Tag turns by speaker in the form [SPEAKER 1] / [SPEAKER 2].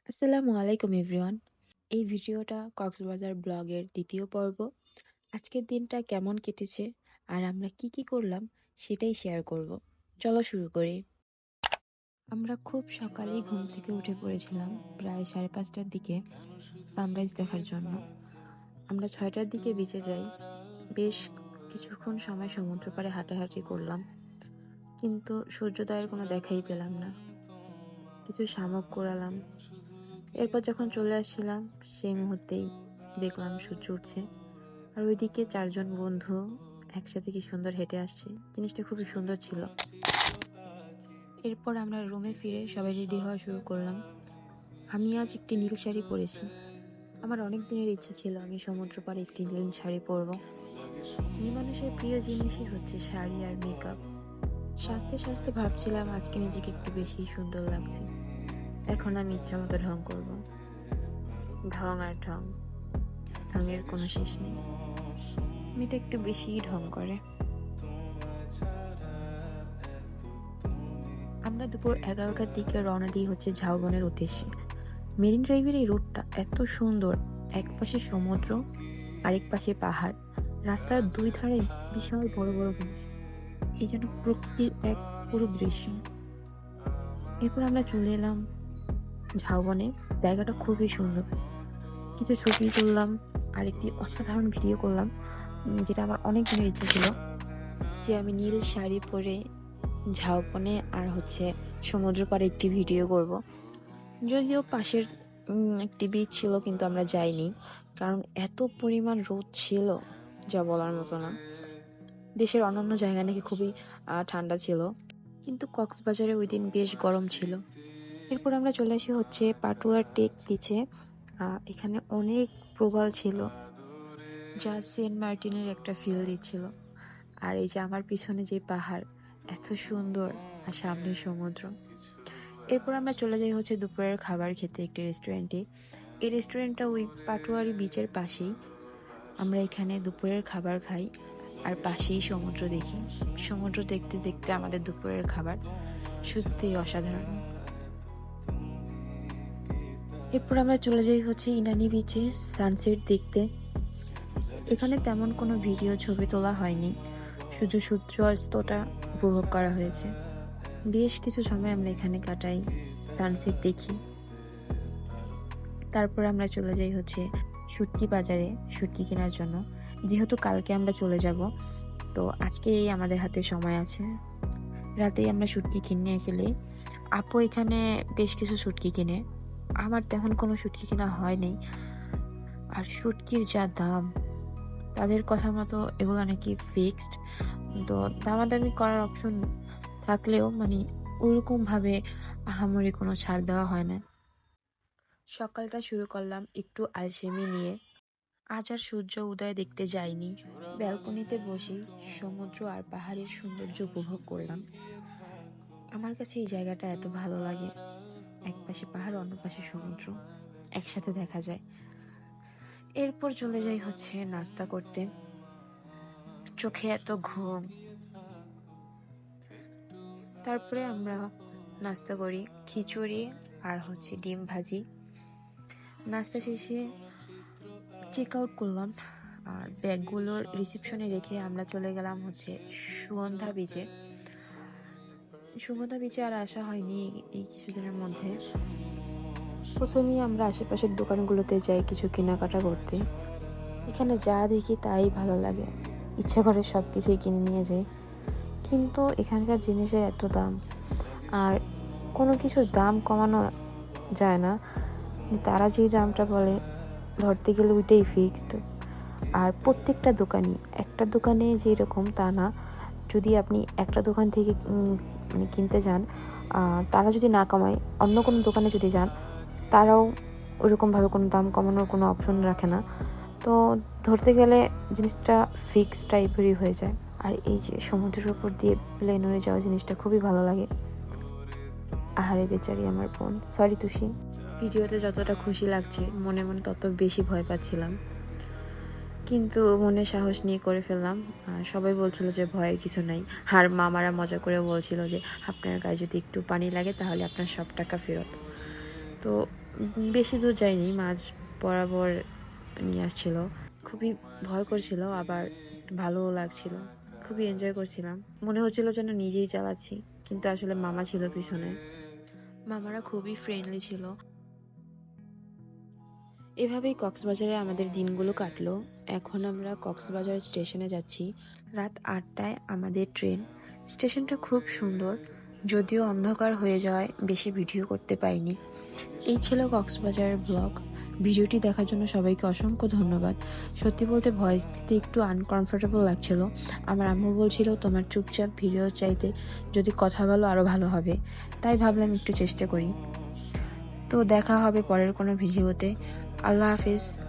[SPEAKER 1] আসসালামু আলাইকুম এভরিওয়ান। এই ভিডিওটা কক্সবাজার ব্লগের দ্বিতীয় পর্ব। আজকের দিনটা কেমন কেটেছে আর আমরা কি কি করলাম সেটাই শেয়ার করব। চলো শুরু করি। আমরা খুব সকালেই ঘুম থেকে উঠে পড়েছিলাম, প্রায় 5:30টার দিকে সানরাইজ দেখার জন্য। আমরা 6টার দিকে বিচে যাই। বেশ কিছুক্ষণ সময় সমুদ্র পাড়ে হাঁটাহাঁটি করলাম, কিন্তু সূর্যোদয়ের কোনো দেখাই পেলাম না। কিছু শামুক কুড়ালাম। এরপর যখন চলে আসছিলাম সেই মুহূর্তেই দেখলাম সূর্য উঠছে, আর ওইদিকে 4জন বন্ধু একসাথে কি সুন্দর হেঁটে আসছে। জিনিসটা খুবই সুন্দর ছিল। এরপর আমরা রুমে ফিরে সবাই রেডি হওয়া শুরু করলাম। আমি আজ একটি নীল শাড়ি পরেছি। আমার অনেক দিনের ইচ্ছা ছিল আমি সমুদ্র পাড়ে একটি নীল শাড়ি পরবো। মেয়ে মানুষের প্রিয় জিনিসই হচ্ছে শাড়ি আর মেকআপ। সাজতে সাজতে ভাবছিলাম আজকে নিজেকে একটু বেশি সুন্দর লাগছে। এখন আমি ইচ্ছা মতো ঢং করবো। ঢং আর ঢং, ঢঙের কোনো শেষ নেই। মেয়েটা একটু বেশিই ঢং করে। আমরা দুপুর 11টার দিকে রওনা দিই হচ্ছে ঝাউবনের উদ্দেশ্যে। মেরিন ড্রাইভের এই রোডটা এত সুন্দর, এক পাশে সমুদ্র, আরেক পাশে পাহাড়, রাস্তার দুই ধারে বিশাল বড় বড় গাছ। এই যেন প্রকৃতির এক পুরো দৃশ্য। এরপর আমরা চলে এলাম ঝাউবনে। জায়গাটা খুবই সুন্দর। কিছু ছবি তুললাম আর একটি অসাধারণ ভিডিও করলাম, যেটা আমার অনেক দিনের ইচ্ছে ছিল যে আমি নীল শাড়ি পরে ঝাউবনে আর হচ্ছে সমুদ্র পাড়ে একটি ভিডিও করব। যদিও পাশের একটি বিচ ছিল, কিন্তু আমরা যাইনি, কারণ এত পরিমাণ রোদ ছিল যা বলার মতো না। দেশের অন্যান্য জায়গা নাকি খুবই ঠান্ডা ছিল, কিন্তু কক্সবাজারে ওই দিন বেশ গরম ছিল। এরপর আমরা চলে আসি হচ্ছে পাটুয়ার টেক বিচে। এখানে অনেক প্রবাল ছিল, যা সেন্ট মার্টিনের একটা ফিল দিচ্ছিল। আর এই যে আমার পিছনে যে পাহাড়, এত সুন্দর, আর সামনে সমুদ্র। এরপর আমরা চলে যাই হচ্ছে দুপুরের খাবার খেতে একটি রেস্টুরেন্টে। এই রেস্টুরেন্টটা ওই পাটুয়ারি বিচের পাশেই। আমরা এখানে দুপুরের খাবার খাই আর পাশেই সমুদ্র দেখি। সমুদ্র দেখতে দেখতে আমাদের দুপুরের খাবার সত্যিই অসাধারণ। এরপর আমরা চলে যাই হচ্ছে ইনানি বিচে সানসেট দেখতে। এখানে তেমন কোনো ভিডিও ছবি তোলা হয়নি, শুধু সূর্যাস্তটা উপভোগ করা হয়েছে। বেশ কিছু সময় আমরা এখানে কাটাই, সানসেট দেখি। তারপর আমরা চলে যাই হচ্ছে শুটকি বাজারে শুটকি কেনার জন্য। যেহেতু কালকে আমরা চলে যাব, তো আজকেই আমাদের হাতে সময় আছে। রাতেই আমরা শুটকি কিনে ফেলি। আপু এখানে বেশ কিছু শুটকি কিনে। আমার তেমন কোনো শুটকি কেনা হয়নি। আর শুটকির যা দাম, তাদের কথা মতো এগুলো নাকি ফিক্সড। তো দামাদামি করার অপশন থাকলেও ওরকম ভাবে আহামরি কোনো ছাড় দেওয়া হয় না। সকালটা শুরু করলাম একটু আলসেমি নিয়ে। আজ আর সূর্য উদয় দেখতে যাইনি। ব্যালকনিতে বসে সমুদ্র আর পাহাড়ের সৌন্দর্য উপভোগ করলাম। আমার কাছে এই জায়গাটা এত ভালো লাগে। এক পাশে পাহাড়, অন্য পাশে সমুদ্র একসাথে দেখা যায়। এরপর চলে যাই হচ্ছে নাস্তা করতে। চোখে এত ঘুম। তারপরে আমরা নাস্তা করি খিচুড়ি আর হচ্ছে ডিম ভাজি। নাস্তা শেষে চেক আউট করলাম, আর ব্যাগগুলোর রিসেপশনে রেখে আমরা চলে গেলাম হচ্ছে সুগন্ধা বিচে। সুগন্ধা বিচে আর আসা হয়নি এই কিছুদিনের মধ্যে। প্রথমেই আমরা আশেপাশের দোকানগুলোতে যাই কিছু কেনাকাটা করতে। এখানে যা দেখি তাই ভালো লাগে, ইচ্ছে করে সব কিছুই কিনে নিয়ে যাই। কিন্তু এখানকার জিনিসের এত দাম, আর কোনো কিছুর দাম কমানো যায় না। তারা যে দামটা বলে ধরতে গেলে ওইটাই ফিক্সড। আর প্রত্যেকটা দোকানই, একটা দোকানে যেরকম তা না। যদি আপনি একটা দোকান থেকে কিনতে যান, তারা যদি না কমায়, অন্য কোনো দোকানে যদি যান, তারাও ওইরকমভাবে কোনো দাম কমানোর কোনো অপশন রাখে না। তো ধরতে গেলে জিনিসটা ফিক্সড টাইপেরই হয়ে যায়। আর এই যে সমুদ্রের উপর দিয়ে প্লেন উড়ে যাওয়া, জিনিসটা খুবই ভালো লাগে। আহারে বেচারি আমার বোন, সরি তুষি। ভিডিওতে যতটা খুশি লাগছে, মনে মনে তত বেশি ভয় পাচ্ছিলাম, কিন্তু মনে সাহস নিয়ে করে ফেললাম। সবাই বলছিল যে ভয়ের কিছু নাই। আর মামারা মজা করে বলছিল যে আপনার গায়ে যদি একটু পানি লাগে তাহলে আপনার সব টাকা ফেরত। তো বেশি দূর যায়নি, মাঝ বরাবর নিয়ে আসছিল। খুবই ভয় করছিল, আবার ভালোও লাগছিল। খুবই এনজয় করছিলাম। মনে হচ্ছিল যেন নিজেই চালাচ্ছি, কিন্তু আসলে মামা ছিল পিছনে। মামারা খুবই ফ্রেন্ডলি ছিল। এভাবেই কক্সবাজারে আমাদের দিনগুলো কাটলো। এখন আমরা কক্সবাজার স্টেশনে যাচ্ছি। রাত ৮টায় আমাদের ট্রেন। স্টেশনটা খুব সুন্দর, যদিও অন্ধকার হয়ে যাওয়ায় বেশি ভিডিও করতে পারিনি। এই ছিল কক্সবাজারের ব্লগ। ভিডিওটি দেখার জন্য সবাইকে অসংখ্য ধন্যবাদ। সত্যি বলতে ভয়েস দিতে একটু আনকমফোর্টেবল লাগছিল। আমার আম্মু বলছিল তোমার চুপচাপ ভিডিও চাইতে, যদি কথা বলো আরও ভালো হবে। তাই ভাবলাম একটু চেষ্টা করি। তো দেখা হবে পরের কোনো ভিডিওতে। আল্লাহ হাফিজ।